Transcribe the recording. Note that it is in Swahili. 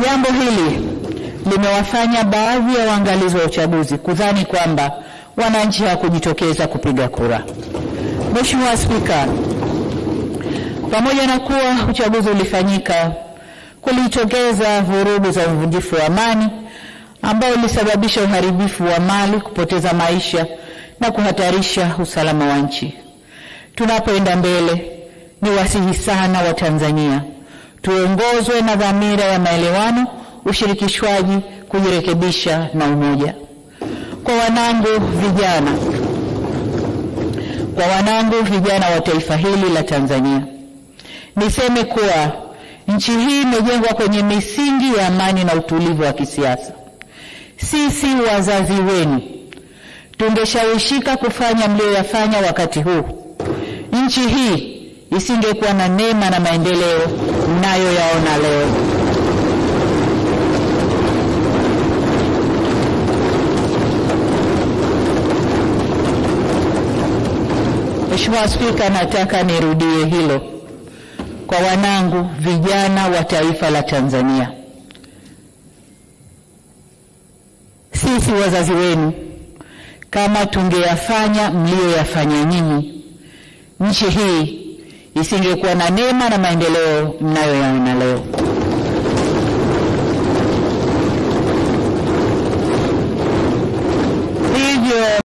Jambo hili limewafanya baadhi ya waangalizi wa uchaguzi kudhani kwamba wananchi hawakujitokeza kupiga kura. Mheshimiwa Spika, pamoja na kuwa uchaguzi ulifanyika, kulitokeza vurugu za uvunjifu wa amani ambao ulisababisha uharibifu wa mali, kupoteza maisha na kuhatarisha usalama wa nchi. Tunapoenda mbele, ni wasihi sana wa Tanzania tuongozwe na dhamira ya maelewano, ushirikishwaji, kujirekebisha na umoja. Kwa wanangu vijana wa taifa hili la Tanzania, niseme kuwa nchi hii imejengwa kwenye misingi ya amani na utulivu wa kisiasa. Sisi wazazi wenu tungeshawishika kufanya mlioyafanya wakati huu, nchi hii isingekuwa na neema na maendeleo mnayoyaona leo. Mheshimiwa Spika, nataka nirudie hilo kwa wanangu vijana wa taifa la Tanzania. Sisi wazazi wenu, kama tungeyafanya mlioyafanya nyinyi, nchi hii isingekuwa na neema na maendeleo mnayoyaona leo.